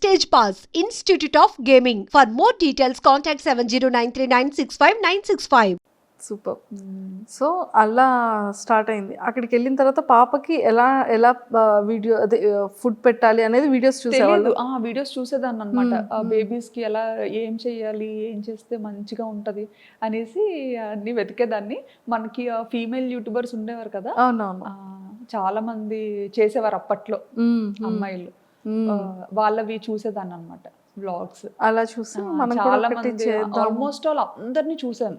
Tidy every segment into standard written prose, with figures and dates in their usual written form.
Stage Pass, Institute of Gaming. For more details, contact 709396596. Super. So అలా start అయింది. అక్కడికి వెళ్ళిన తర్వాత పాపకి ఎలా ఎలా వీడియో అదే ఫుడ్ పెట్టాలి అనేది వీడియోస్ చూసేవాళ్ళు. వీడియోస్ చూసేదాన్ని అనమాట. బేబీస్ కి ఎలా ఏం చేయాలి, ఏం చేస్తే మంచిగా ఉంటది అనేసి అన్ని వెతికేదాన్ని. మనకి ఫీమేల్ యూట్యూబర్స్ ఉండేవారు కదా, అవునవును, చాలా మంది చేసేవారు అప్పట్లో అమ్మాయిలు. వాళ్ళవి చూసేదాన్ని అనమాట, వ్లాగ్స్ అలా చూసి మనం చాలా మంది ఆల్మోస్ట్ ఆల్ అందరినీ చూసాను.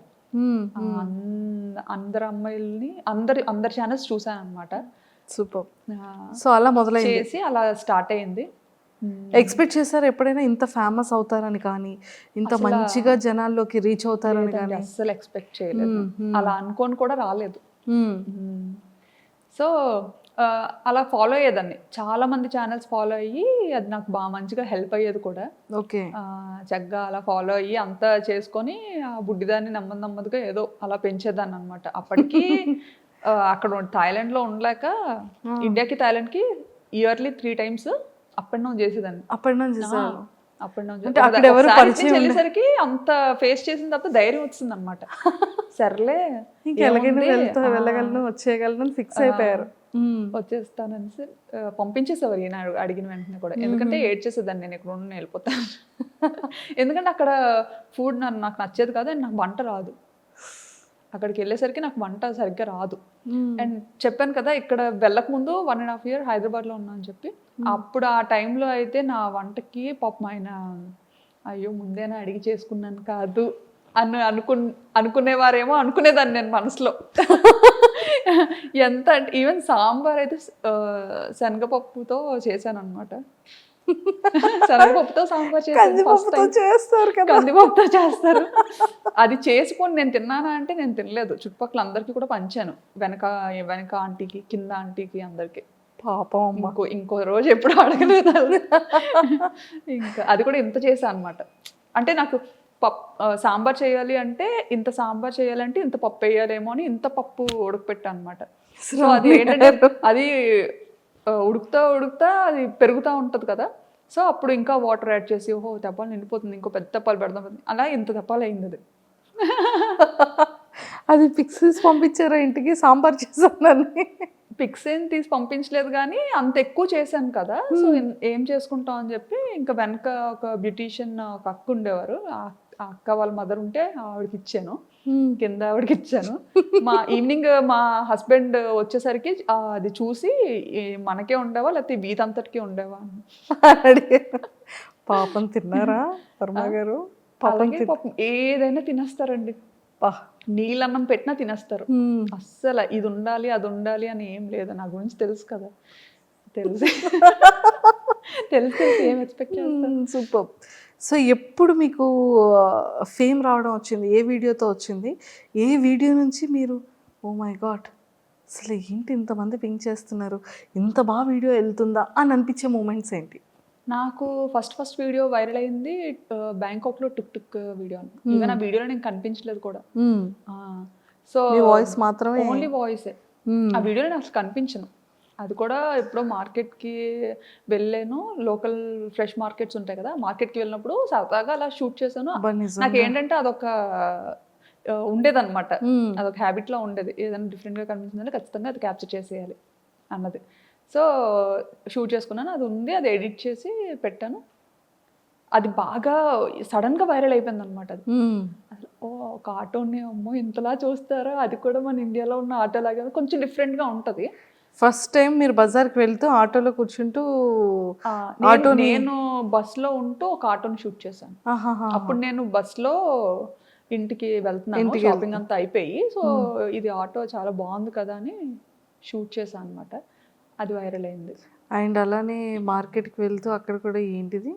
అందరు అమ్మాయిల్ని అందరి ఛానల్స్ చూసాను అనమాట. సూపర్. సో అలా మొదలైంది, చేసి అలా స్టార్ట్ అయింది. ఎక్స్పెక్ట్ చేశారు ఎప్పుడైనా ఇంత ఫేమస్ అవుతారని కానీ, ఇంత మంచిగా జనాల్లోకి రీచ్ అవుతారని కానీ? అస్సలు ఎక్స్పెక్ట్ చేయలేదు, అలా అనుకోని కూడా రాలేదు. సో అలా ఫాలో అయ్యేదాన్ని, చాలా మంది ఛానల్స్ ఫాలో అయ్యి అది నాకు బాగా మంచిగా హెల్ప్ అయ్యేది కూడా. ఓకే, చక్కగా అలా ఫాలో అయ్యి అంతా చేసుకొని ఆ బుడ్డిదాన్ని నెమ్మదిగా ఏదో అలా పెంచేదాన్ని అనమాట. అప్పటికి అక్కడ థాయిలాండ్లో ఉండలేక ఇండియాకి థాయిలాండ్కి yearly 3 times up and down చేసేదాన్ని. అప్ అండ్ డౌన్ చేసేవాళ్ళు. అప్ అండ్ డౌన్ వెళ్ళేసరికి అంత ఫేస్ చేసిన తప్ప ధైర్యం వచ్చింది అనమాట. సర్లే ఎలాగైనా వెళ్ళగలను వచ్చేయగలను ఫిక్స్ అయిపోయారు. వచ్చేస్తానని పంపించేసేవారు ఈయన అడిగిన వెంటనే కూడా. ఎందుకంటే ఏడ్చేసేదాన్ని, నేను ఇక్కడ ఉండి వెళ్ళిపోతాను. ఎందుకంటే అక్కడ ఫుడ్ నాకు నచ్చేది కాదు, అండ్ నాకు వంట రాదు. అక్కడికి వెళ్ళేసరికి నాకు వంట సరిగ్గా రాదు. అండ్ చెప్పాను కదా, ఇక్కడ వెళ్ళక ముందు 1.5 year హైదరాబాద్లో ఉన్నా అని చెప్పి. అప్పుడు ఆ టైంలో అయితే నా వంటకి పాపం ఆయన అయ్యో ముందేనా అడిగి చేసుకున్నాను కాదు అని అనుకునేవారేమో అనుకునేదాన్ని నేను మనసులో. ఎంత అంటే ఈవెన్ సాంబార్ అయితే శనగపప్పుతో చేశాను అనమాట. శనగపప్పుతో సాంబార్ చేస్తారు, కందిపప్పుతో చేస్తారు. అది చేసుకొని నేను తిన్నానా అంటే నేను తినలేదు. చుట్టుపక్కల అందరికి కూడా పంచాను, వెనక ఆంటీకి, కింద ఆంటీకి, అందరికి. పాపం ఇంకో రోజు ఎప్పుడు అడగలేదు. ఇంకా అది కూడా ఇంత చేశాను అనమాట. అంటే నాకు సాంబార్ చేయాలి అంటే ఇంత సాంబార్ చేయాలంటే ఇంత పప్పు వేయాలేమో అని ఇంత పప్పు ఉడకపెట్టాను అనమాట. సో అది ఏంటంటే అది ఉడుకుతా అది పెరుగుతూ ఉంటుంది కదా. సో అప్పుడు ఇంకా వాటర్ యాడ్ చేసి ఓహో తెప్పాలు నిండిపోతుంది, ఇంకో పెద్ద తెప్పాలు పెడదాం, అలా ఇంత తెప్పాలు అయింది. అది అది పిక్స్ పంపించారా ఇంటికి సాంబార్ చేశానని? పిక్స్ ఏం తీసి పంపించలేదు కానీ అంత ఎక్కువ చేశాను కదా. సో ఏం చేసుకుంటాం అని చెప్పి ఇంకా వెనక ఒక బ్యూటీషియన్ ఒక అక్క ఉండేవారు, ఆ అక్క వాళ్ళ మదర్ ఉంటే ఆవిడకి ఇచ్చాను, కింద ఆవిడకి ఇచ్చాను. ఈవినింగ్ మా హస్బెండ్ వచ్చేసరికి అది చూసి మనకే ఉండేవా లేకపోతే వీధంతటికి ఉండేవా అని పాపం తిన్నారా వర్మ గారు? పాపం ఏదైనా తినేస్తారండి, నీళ్ళన్నం పెట్టినా తినేస్తారు. అస్సలు ఇది ఉండాలి అది ఉండాలి అని ఏం లేదు. నా గురించి తెలుసు కదా, తెలుసు ఏం ఎక్స్పెక్ట్ చేస్తాను. సూపర్. సో ఎప్పుడు మీకు ఫేమ్ రావడం వచ్చింది? ఏ వీడియోతో వచ్చింది? ఏ వీడియో నుంచి మీరు ఓ మై గాడ్ అసలు ఏంటి ఇంతమంది పింక్ చేస్తున్నారు, ఇంత బాగా వీడియో వెళ్తుందా అని అనిపించే మూమెంట్స్ ఏంటి? నాకు ఫస్ట్ వీడియో వైరల్ అయింది బ్యాంకాక్లో టుక్ వీడియో. ఈవెన్ ఆ వీడియోలో నేను కనిపించలేదు కూడా. సో వాయిస్ మాత్రమే, ఓన్లీ వాయిసే. ఆ వీడియోలో నేను అసలు కనిపించను. అది కూడా ఎప్పుడో మార్కెట్కి వెళ్ళాను, లోకల్ ఫ్రెష్ మార్కెట్స్ ఉంటాయి కదా, మార్కెట్కి వెళ్ళినప్పుడు సరదాగా అలా షూట్ చేశాను. నాకు ఏంటంటే అదొక ఉండేదన్నమాట, అదొక హ్యాబిట్లో ఉండేది. ఏదైనా డిఫరెంట్గా కనిపించిందంటే ఖచ్చితంగా అది క్యాప్చర్ చేసేయాలి అన్నది. సో షూట్ చేసుకున్నాను, అది ఉంది, అది ఎడిట్ చేసి పెట్టాను. అది బాగా సడన్గా వైరల్ అయిపోయింది అనమాట. అది అసలు ఒక ఆటోని అమ్మో ఇంతలా చూస్తారా, అది కూడా మన ఇండియాలో ఉన్న ఆటో లాగా కొంచెం డిఫరెంట్గా ఉంటుంది. ఫస్ట్ టైం మీరు బజార్కి వెళ్తూ ఆటోలో కూర్చుంటూ నేను బస్లో ఉంటూ ఒక ఆటోని షూట్ చేశాను. అప్పుడు నేను బస్లో ఇంటికి వెళ్తున్నాను, షాపింగ్ అంతా అయిపోయి. సో ఇది ఆటో చాలా బాగుంది కదా అని షూట్ చేశాను అనమాట. అది వైరల్ అయింది. అండ్ అలానే మార్కెట్కి వెళ్తూ అక్కడ కూడా ఏంటిది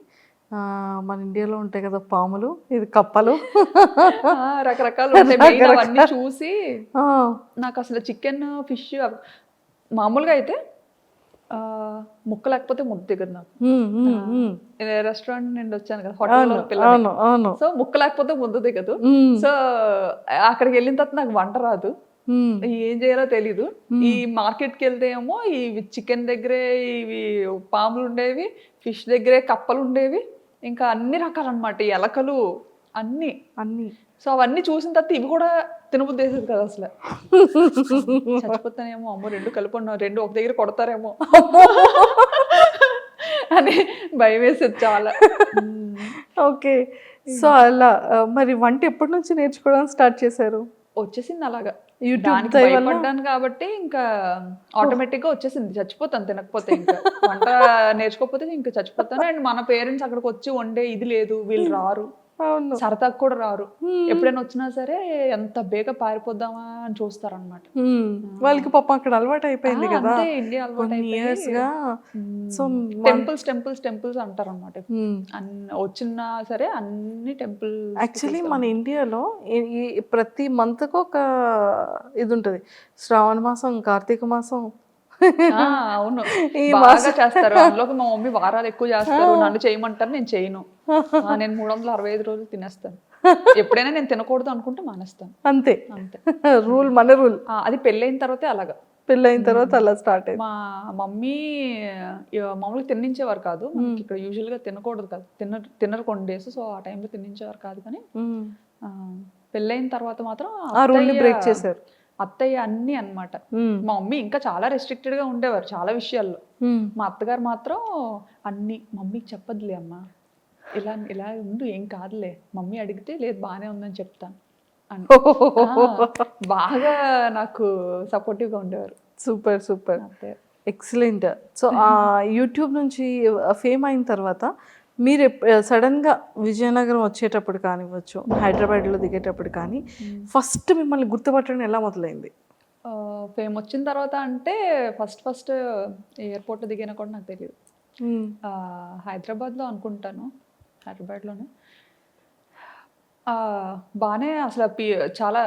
మన ఇండియాలో ఉంటాయి కదా పాములు, ఇది కప్పలు, రకరకాలు అవన్నీ చూసి నాకు అసలు చికెన్ ఫిష్ మామూలుగా అయితే ముక్క లేకపోతే ముద్ద దిగదు నాకు. రెస్టారెంట్ నుండి వచ్చాను కదా, హోటల్లో పిల్లలు, సో ముక్క లేకపోతే ముద్ద దిగదు. సో అక్కడికి వెళ్ళిన తర్వాత నాకు వంట రాదు. ఏం చేయాలో తెలీదు. ఈ మార్కెట్కి వెళ్తే ఏమో ఈ చికెన్ దగ్గరే ఇవి పాములు ఉండేవి, ఫిష్ దగ్గరే కప్పలు ఉండేవి, ఇంకా అన్ని రకాలన్నమాట, ఎలకలు అన్ని. సో అవన్నీ చూసిన తర్వాత ఇవి కూడా తినబుద్ధి వేసేది కదా అసలు. చచ్చిపోతానేమో, అమ్మో 2 కలిపి ఉన్నారు, 2 ఒక దగ్గర కొడతారేమో అని భయం వేసేది చాలా. ఓకే. సో అలా మరి వంట ఎప్పటి నుంచి నేర్చుకోవడం స్టార్ట్ చేశారు? వచ్చేసింది అలాగా, యూట్యూబ్ భయపడ్డాను కాబట్టి ఇంకా ఆటోమేటిక్ గా వచ్చేసింది. చచ్చిపోతాను తినకపోతే, ఇంకా వంట నేర్చుకోకపోతే ఇంకా చచ్చిపోతాను. అండ్ మన పేరెంట్స్ అక్కడికి వచ్చి వండే ఇది లేదు, వీళ్ళు రారు, సరదాకు కూడా రారు. ఎప్పుడైనా వచ్చినా సరే ఎంత బేగా పారిపోద్దామా అని చూస్తారనమాట. వాళ్ళకి పాపం అక్కడ అలవాటు అయిపోయింది కదా, ఇండియా అలవాటు ఇయర్స్ గా. సో టెంపుల్స్ అంటారు అనమాట. వచ్చినా సరే అన్ని టెంపుల్. యాక్చువల్లీ మన ఇండియాలో ప్రతి మంత్ కు ఒక ఇది ఉంటది, శ్రావణ మాసం, కార్తీక మాసం. అవును, బాగా చేస్తారు. అందులోకి మా మమ్మీ వారాలు ఎక్కువ చేస్తారు. నన్ను చేయమంటారు, నేను చేయను. నేను 365 రోజులు తినేస్తాను. ఎప్పుడైనా నేను తినకూడదు అనుకుంటే మానేస్తాను, అంతే. రూల్, మన రూల్. అది పెళ్ళైన తర్వాతే అలాగా. పెళ్ళైన తర్వాత అలా స్టార్ట్ అయింది. మా మమ్మీ మామూలుగా తిన్నించేవారు కాదు. మనకి ఇక్కడ యూజువల్ గా తినకూడదు కదా, తినరు కొన్ని డేస్. సో ఆ టైంలో తిన్నించేవారు కాదు. కానీ పెళ్ళైన తర్వాత మాత్రం బ్రేక్ చేశారు అత్తయ్య అన్ని అన్నమాట. మా మమ్మీ ఇంకా చాలా రెస్ట్రిక్టెడ్ గా ఉండేవారు చాలా విషయాల్లో. మా అత్తగారు మాత్రం అన్ని, మమ్మీకి చెప్పదులే అమ్మా, ఇలా ఇలా ఉండు, ఏం కాదులే, మమ్మీ అడిగితే లేదు బాగానే ఉందని చెప్తాను అని బాగా నాకు సపోర్టివ్ గా ఉండేవారు. Super super, excellent. సో ఆ యూట్యూబ్ నుంచి ఫేమ్ అయిన తర్వాత మీరు సడన్గా విజయనగరం వచ్చేటప్పుడు కానివ్వచ్చు, హైదరాబాద్లో దిగేటప్పుడు కానీ ఫస్ట్ మిమ్మల్ని గుర్తుపట్టడం ఎలా మొదలైంది? ఫేమ్ వచ్చిన తర్వాత అంటే ఫస్ట్ ఎయిర్పోర్ట్లో దిగినా కూడా నాకు తెలియదు. హైదరాబాద్లో అనుకుంటాను, హైదరాబాద్లోనే బాగానే అసలు చాలా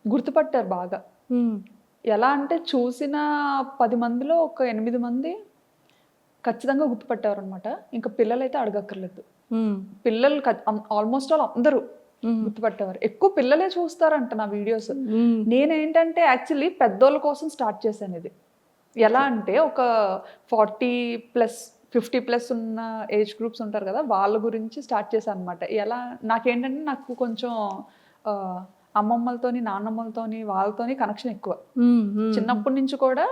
గుర్తుపట్టారు బాగా. ఎలా అంటే చూసిన 10 మందిలో ఒక 8 మంది ఖచ్చితంగా గుర్తుపట్టారు అనమాట. ఇంకా పిల్లలైతే అడగక్కర్లేదు, పిల్లలు ఆల్మోస్ట్ ఆల్ అందరూ గుర్తుపట్టేవారు. ఎక్కువ పిల్లలే చూస్తారంట నా వీడియోస్. నేనేంటంటే యాక్చువల్లీ పెద్దోళ్ళ కోసం స్టార్ట్ చేశాను ఇది. ఎలా అంటే ఒక 40+ 50+ ఉన్న ఏజ్ గ్రూప్స్ ఉంటారు కదా, వాళ్ళ గురించి స్టార్ట్ చేశాను అనమాట. ఎలా నాకేంటంటే నాకు కొంచెం అమ్మమ్మలతోని, నాన్నమ్మలతోని, వాళ్ళతోని కనెక్షన్ ఎక్కువ. చిన్నప్పటి నుంచి కూడా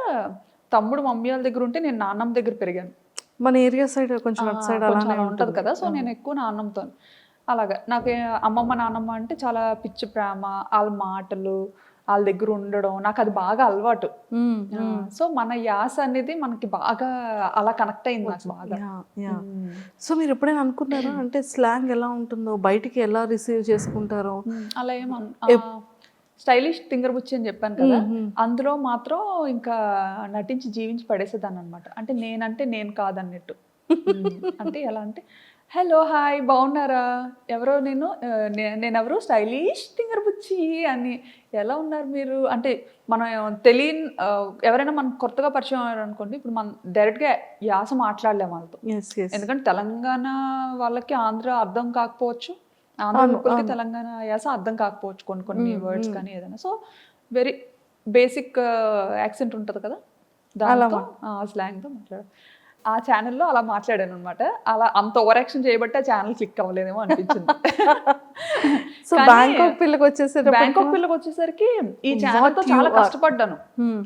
తమ్ముడు మమ్మీ వాళ్ళ దగ్గర ఉంటే నేను నాన్నమ్మ దగ్గర పెరిగాను. మన ఏరియా సైడ్ కొంచెం అలా ఉంటుంది కదా, సో నేను ఎక్కువ నాన్నమ్మతో. అలాగా నాకు అమ్మమ్మ నాన్నమ్మ అంటే చాలా పిచ్చి ప్రేమ, వాళ్ళ మాటలు, వాళ్ళ దగ్గర ఉండడం నాకు అది బాగా అలవాటు. సో మన యాస అనేది మనకి బాగా అలా కనెక్ట్ అయింది నాకు బాగా. సో మీరు ఎప్పుడైనా అనుకున్నారా అంటే స్లాంగ్ ఎలా ఉంటుందో, బయటికి ఎలా రిసీవ్ చేసుకుంటారో? అలా స్టైలిష్ తింగరబుచ్చి అని చెప్పాను కదా, అందులో మాత్రం ఇంకా నటించి జీవించి పడేసేదాన్ని అనమాట. అంటే నేనంటే నేను కాదన్నట్టు. అంటే ఎలా అంటే, హలో హాయ్ బాగున్నారా, ఎవరో నేనెవరో స్టైలిష్ తింగరబుచ్చి అని, ఎలా ఉన్నారు మీరు అంటే మనం తెలియని ఎవరైనా మనకు కొత్తగా పరిచయం అయ్యారు అనుకోండి, ఇప్పుడు మనం డైరెక్ట్గా యాస మాట్లాడలేము వాళ్ళతో. ఎందుకంటే తెలంగాణ వాళ్ళకి ఆంధ్ర అర్థం కాకపోవచ్చు, ఆంధ్ర లోకల్కి తెలంగాణ యాస అర్థం కాకపోవచ్చు కొన్ని వర్డ్స్ కానీ ఏదైనా. సో వెరీ బేసిక్ యాక్సెంట్ ఉంటుంది కదా, దాంతో స్లాంగ్తో మాట్లాడారు. ఆ ఛానల్లో అలా మాట్లాడాను అనమాట. అలా అంత ఓవర్ యాక్షన్ చేయబట్టి ఆ ఛానల్ క్లిక్ అవ్వలేదేమో అనిపించింది. సో బ్యాంకాక్ పిల్లకి వచ్చేసరికి ఈ ఛానల్తో చాలా కష్టపడ్డాను.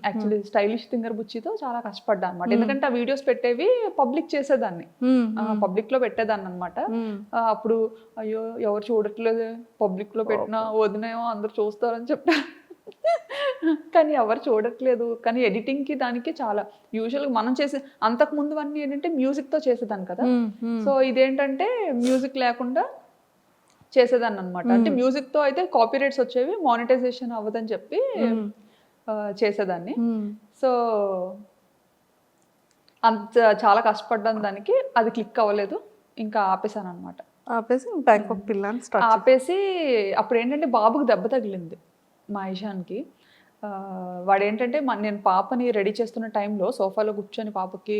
యాక్చువల్లీ స్టైలిష్ తింగరబుచ్చితో చాలా కష్టపడ్డాను అనమాట. ఎందుకంటే ఆ వీడియోస్ పెట్టేవి పబ్లిక్ చేసేదాన్ని, పబ్లిక్ లో పెట్టేదాన్ని అనమాట. అప్పుడు అయ్యో ఎవరు చూడట్లేదు, పబ్లిక్ లో పెట్టినా వదినేమో అందరు చూస్తారని చెప్పారు. కానీ ఎవరు చూడట్లేదు. కానీ ఎడిటింగ్కి దానికి చాలా యూజువల్గా మనం చేసే అంతకుముందు అన్నీ ఏంటంటే మ్యూజిక్తో చేసేదాన్ని కదా, సో ఇదేంటంటే మ్యూజిక్ లేకుండా చేసేదాన్ని అనమాట. అంటే మ్యూజిక్తో అయితే కాపీరైట్స్ వచ్చేవి, మానిటైజేషన్ అవ్వదని చెప్పి చేసేదాన్ని. సో అంత చాలా కష్టపడ్డాను దానికి, అది క్లిక్ అవ్వలేదు, ఇంకా ఆపేసాను అనమాట. ఆపేసి అప్పుడు ఏంటంటే బాబుకి దెబ్బ తగిలింది మా ఇషాన్కి. వాడు ఏంటంటే నేను పాపని రెడీ చేస్తున్న టైంలో సోఫాలో కూర్చొని పాపకి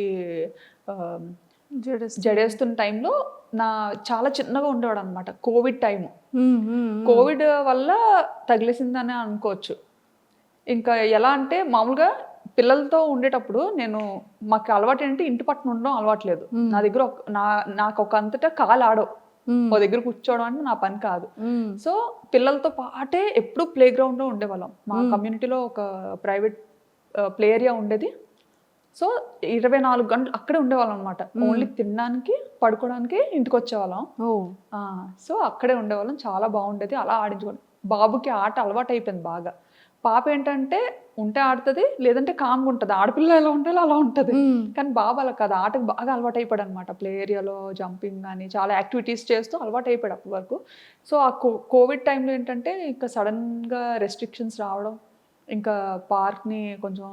జడేస్తున్న టైంలో చాలా చిన్నగా ఉండేవాడు అనమాట. కోవిడ్ టైము, కోవిడ్ వల్ల తగిలేసిందని అనుకోవచ్చు. ఇంకా ఎలా అంటే మామూలుగా పిల్లలతో ఉండేటప్పుడు మాకు అలవాటు ఏంటంటే ఇంటి పట్టున ఉండడం అలవాట్లేదు. నా దగ్గర నాకు ఒక అంతటా కాలు ఆడవు. ఓ దగ్గర కూర్చోవడం అంటే నా పని కాదు. సో పిల్లలతో పాటే ఎప్పుడు ప్లే గ్రౌండ్లో ఉండేవాళ్ళం. మా కమ్యూనిటీలో ఒక ప్రైవేట్ ప్లే ఏరియా ఉండేది. సో 24 గంటలు అక్కడే ఉండేవాళ్ళం అనమాట. ఓన్లీ తినడానికి పడుకోవడానికి ఇంటికి వచ్చేవాళ్ళం. సో అక్కడే ఉండేవాళ్ళం. చాలా బాగుండేది. అలా ఆడించుకోండి. బాబుకి ఆట అలవాటు అయిపోయింది బాగా. పాప ఏంటంటే ఉంటే ఆడుతుంది, లేదంటే కామ్గా ఉంటుంది. ఆడపిల్ల ఎలా ఉంటుందో అలా ఉంటుంది. కానీ బాబు అలా కాదు, ఆటకు బాగా అలవాటు అయిపోయాడు అనమాట. ప్లే ఏరియాలో జంపింగ్ కానీ చాలా యాక్టివిటీస్ చేస్తూ అలవాటు అయిపోయాడు అప్పటి వరకు. సో ఆ కోవిడ్ టైంలో ఏంటంటే ఇంకా సడన్గా రెస్ట్రిక్షన్స్ రావడం, ఇంకా పార్క్ని కొంచెం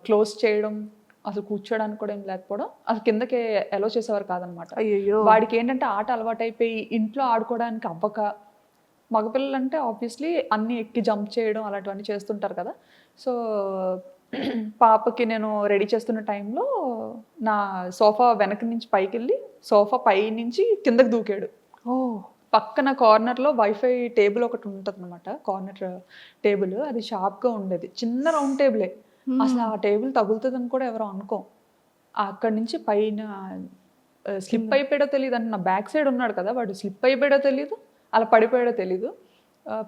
క్లోజ్ చేయడం, అసలు కూర్చోడానికి కూడా ఏం లేకపోవడం, అసలు కిందకి అలో చేసేవారు కాదనమాట. వాడికి ఏంటంటే ఆట అలవాటు అయిపోయి ఇంట్లో ఆడుకోవడానికి అవ్వక, మగపిల్లలు అంటే ఆబ్వియస్లీ అన్నీ ఎక్కి జంప్ చేయడం అలాంటివన్నీ చేస్తుంటారు కదా. సో పాపకి నేను రెడీ చేస్తున్న టైంలో నా సోఫా వెనక నుంచి పైకి వెళ్ళి సోఫా పై నుంచి కిందకి దూకాడు. పక్కన కార్నర్లో వైఫై టేబుల్ ఒకటి ఉంటుంది అనమాట. కార్నర్ టేబుల్ అది షార్ప్గా ఉండేది, చిన్న రౌండ్ టేబులే. అసలు ఆ టేబుల్ తగులుతుందని కూడా ఎవరో అనుకోం. అక్కడి నుంచి పైన స్లిప్ అయిపోయాడో తెలియదు. అంటే నా బ్యాక్ సైడ్ ఉన్నాడు కదా, వాడు స్లిప్ అయిపోయాడో తెలియదు, అలా పడిపోయాడో తెలీదు.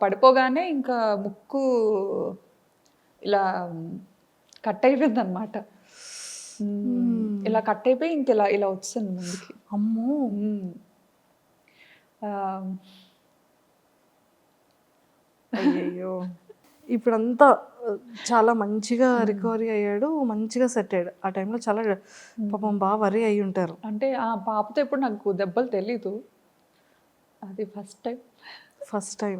పడిపోగానే ఇంకా ముక్కు ఇలా కట్ అయిపోయింది అనమాట. ఇలా కట్ అయిపోయి ఇంక ఇలా ఇలా వచ్చింది ముందుకి. అమ్మో. అయ్యయ్యో. ఇప్పుడంతా చాలా మంచిగా రికవరీ అయ్యాడు, మంచిగా సెట్ అయ్యాడు. ఆ టైంలో చాలా పాపం బాగా వరి అయి ఉంటారు. అంటే ఆ పాపతో ఎప్పుడు నాకు దెబ్బలు తెలీదు, అది ఫస్ట్ టైం.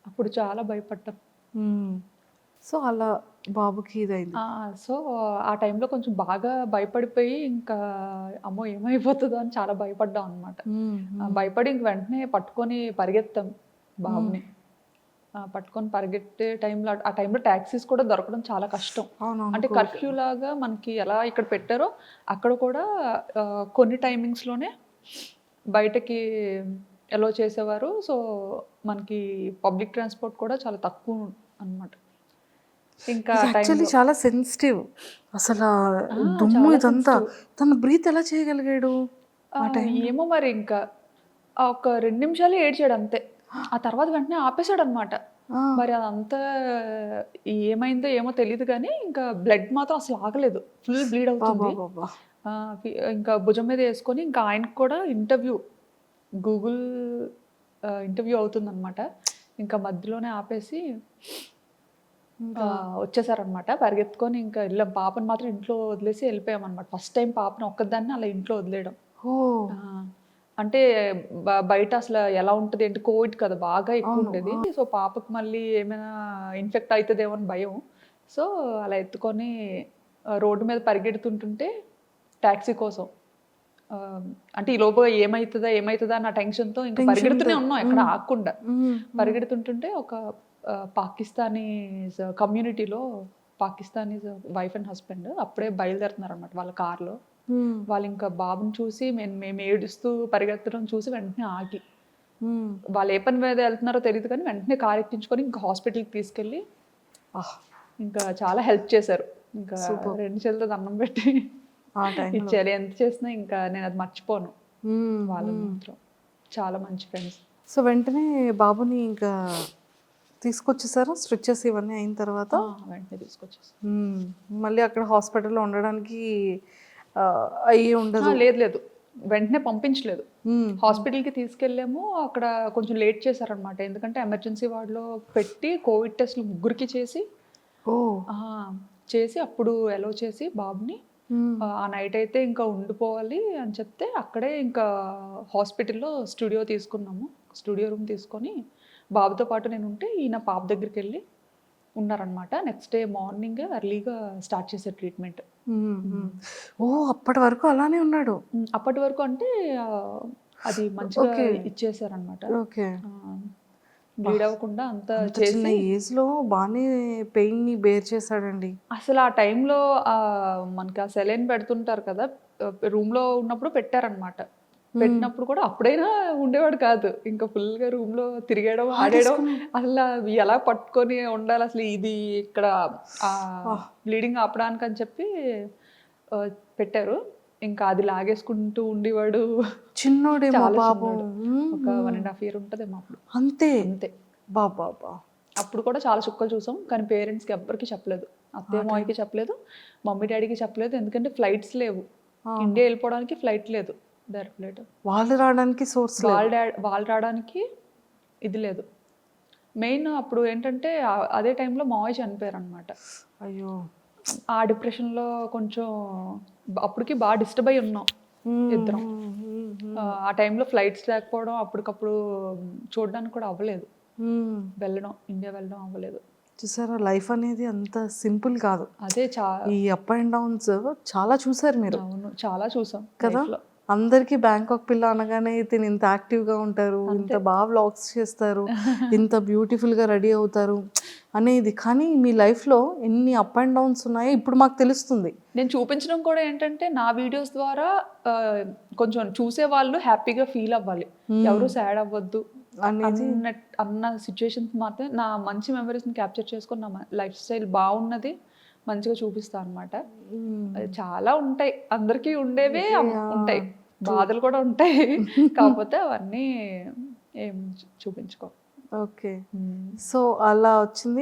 అప్పుడు చాలా భయపడ్డాం. సో అలా బాబుకి ఇదైంది. సో ఆ టైంలో కొంచెం బాగా భయపడిపోయి ఇంకా అమ్మో ఏమైపోతుందో అని చాలా భయపడ్డాం అనమాట. భయపడి ఇంక వెంటనే పట్టుకొని పరిగెత్తాం బాబుని. పట్టుకొని పరిగెట్టే టైంలో, ఆ టైంలో ట్యాక్సీస్ కూడా దొరకడం చాలా కష్టం. అంటే కర్ఫ్యూ లాగా మనకి ఎలా ఇక్కడ పెట్టారో అక్కడ కూడా కొన్ని టైమింగ్స్లోనే బయటకి ఎలో చేసేవారు. సో మనకి పబ్లిక్ ట్రాన్స్పోర్ట్ కూడా చాలా తక్కువ అన్నమాట. ఇంకా యాక్చువల్లీ చాలా సెన్సిటివ్ అసలు దుమ్ము ఇదంతా. తన బ్రీత్ ఎలా చేయగలిగాడు? ఏమో మరి ఇంకా ఒక 2 నిమిషాలు ఏడ్చాడు అంతే. ఆ తర్వాత వెంటనే ఆపేశాడు అనమాట. మరి అదంతా ఏమైందో ఏమో తెలియదు కానీ ఇంకా బ్లడ్ మాత్రం అసలు ఆగలేదు, ఫుల్ బ్లీడ్ అవుతుంది. ఇంకా భుజం మీద వేసుకొని ఇంకా ఆయనకు కూడా గూగుల్ ఇంటర్వ్యూ అవుతుంది అనమాట. ఇంకా మధ్యలోనే ఆపేసి వచ్చేసారనమాట. పరిగెత్తుకొని ఇంకా వెళ్ళాం. పాపను మాత్రం ఇంట్లో వదిలేసి వెళ్ళిపోయామన్నమాట. ఫస్ట్ టైం పాపను ఒక్కదాన్ని అలా ఇంట్లో వదిలేయడం. అంటే బయట అసలు ఎలా ఉంటుంది ఏంటి, కోవిడ్ కదా బాగా ఎక్కువ ఉండేది. సో పాపకు మళ్ళీ ఏమైనా ఇన్ఫెక్ట్ అవుతుందేమో అని భయం. సో అలా ఎత్తుకొని రోడ్డు మీద పరిగెడుతుంటుంటే ట్యాక్సీ కోసం, అంటే ఈ లోపు ఏమవుతుందా అన్న టెన్షన్తో ఇంకా పరిగెడుతూనే ఉన్నాం ఎక్కడ ఆగకుండా. పరిగెడుతుంటుంటే ఒక పాకిస్తానీస్ కమ్యూనిటీలో పాకిస్తానీస్ వైఫ్ అండ్ హస్బెండ్ అప్పుడే బయలుదేరుతున్నారు అనమాట వాళ్ళ కార్లో. వాళ్ళు ఇంకా బాబుని చూసి మేము ఏడుస్తూ పరిగెత్తడం చూసి వెంటనే ఆగి, వాళ్ళు ఏ పని మీద వెళ్తున్నారో తెలియదు కానీ వెంటనే కార్ ఎక్కించుకొని ఇంకా హాస్పిటల్కి తీసుకెళ్ళి ఇంకా చాలా హెల్ప్ చేశారు. ఇంకా 2 చేతులతో దండం పెట్టి ఇచ్చారు. ఎంత చేసినా ఇంకా నేను అది మర్చిపోను. వాళ్ళు మాత్రం చాలా మంచి ఫ్రెండ్స్. సో వెంటనే బాబుని ఇంకా తీసుకొచ్చేసారా? స్ట్రిచెస్ ఇవన్నీ అయిన తర్వాత వెంటనే తీసుకొచ్చేసారు. మళ్ళీ అక్కడ హాస్పిటల్లో ఉండడానికి అయ్యి ఉండదు? లేదు, వెంటనే పంపించలేదు. హాస్పిటల్కి తీసుకెళ్ళాము. అక్కడ కొంచెం లేట్ చేశారనమాట. ఎందుకంటే ఎమర్జెన్సీ వార్డులో పెట్టి కోవిడ్ టెస్ట్లు 3కి చేసి అప్పుడు అలో చేసి బాబుని ఆ నైట్ అయితే ఇంకా ఉండిపోవాలి అని చెప్తే అక్కడే ఇంకా హాస్పిటల్లో స్టూడియో రూమ్ తీసుకొని బాబుతో పాటు నేను ఉంటే ఈయన పాప దగ్గరికి వెళ్ళి ఉన్నారనమాట. నెక్స్ట్ డే మార్నింగ్ ఎర్లీగా స్టార్ట్ చేసే ట్రీట్మెంట్. అప్పటి వరకు అలానే ఉన్నాడు? అప్పటి వరకు అంటే అది మంచిగా ఇచ్చేసారనమాట. బ్లీడ్ అవ్వకుండా అంతా చేసి ఏజ్లో బాగానే పెయిన్ని బేర్ చేశాడండి. అసలు ఆ టైంలో మనకి ఆ సెలైన్ పెడుతుంటారు కదా, రూమ్లో ఉన్నప్పుడు పెట్టారనమాట. పెట్టినప్పుడు కూడా అప్పుడైనా ఉండేవాడు కాదు, ఇంకా ఫుల్గా రూమ్లో తిరిగేయడం ఆడేయడం, అసలు అవి ఎలా పట్టుకొని ఉండాలి, అసలు ఇది ఇక్కడ బ్లీడింగ్ ఆపడానికి అని చెప్పి పెట్టారు. ఇంకా అది లాగేసుకుంటూ ఉండేవాడు. చిన్నోడేమో చాలా పాపం. చిన్నోడు. ఒక 1.5 year ఉంటుందేమో అప్పుడు. అంతే అంతే. బాబా. అప్పుడు కూడా చాలా చుక్కలు చూసాం, కానీ పేరెంట్స్కి ఎవ్వరికి చెప్పలేదు. అత్తయ్య మావయ్యకి చెప్పలేదు, మమ్మీ డాడీకి చెప్పలేదు, ఎందుకంటే ఫ్లైట్స్ లేవు, ఇండియా వెళ్ళిపోవడానికి ఫ్లైట్ లేదు, డైరెక్ట్ ఫ్లైట్. వాళ్ళు రావడానికి సోర్స్ వాళ్ళు రావడానికి ఇది లేదు. మెయిన్ అప్పుడు ఏంటంటే అదే టైంలో మావయ్య చనిపోయారు అనమాట. అయ్యో. ఆ డిప్రెషన్లో కొంచెం అప్పటికి బాగా డిస్టర్బ్ అయి ఉన్నాం ఇద్దరం. ఆ టైంలో ఫ్లైట్స్ లేకపోవడం, అప్పటికప్పుడు చూడడానికి కూడా అవ్వలేదు, ఇండియా వెళ్ళడం అవ్వలేదు. చూసారా, లైఫ్ అనేది అంత సింపుల్ కాదు. అదే ఈ అప్ అండ్ డౌన్స్ చాలా చూసారు మీరు. అవును, చాలా చూసాం కదా. అందరికి బ్యాంకాక్ పిల్ల అనగానే తిని ఇంత యాక్టివ్గా ఉంటారు, ఇంత బాగా వ్లాగ్స్ చేస్తారు, ఇంత బ్యూటిఫుల్గా రెడీ అవుతారు అనేది. కానీ మీ లైఫ్లో ఎన్ని అప్ అండ్ డౌన్స్ ఉన్నాయో ఇప్పుడు మాకు తెలుస్తుంది. నేను చూపించడం కూడా ఏంటంటే నా వీడియోస్ ద్వారా కొంచెం చూసే వాళ్ళు హ్యాపీగా ఫీల్ అవ్వాలి, ఎవరు సాడ్ అవ్వద్దు అన్న సిచ్యువేషన్స్ మాత్రమే నా మంచి మెమరీస్ని క్యాప్చర్ చేసుకొని నా లైఫ్ స్టైల్ బాగున్నది మంచిగా చూపిస్తాను అనమాట. చాలా ఉంటాయి, అందరికీ ఉండేవే ఉంటాయి, బాధలు కూడా ఉంటాయి, కాకపోతే అవన్నీ ఏం చూపించుకో. ఓకే. సో అలా వచ్చింది.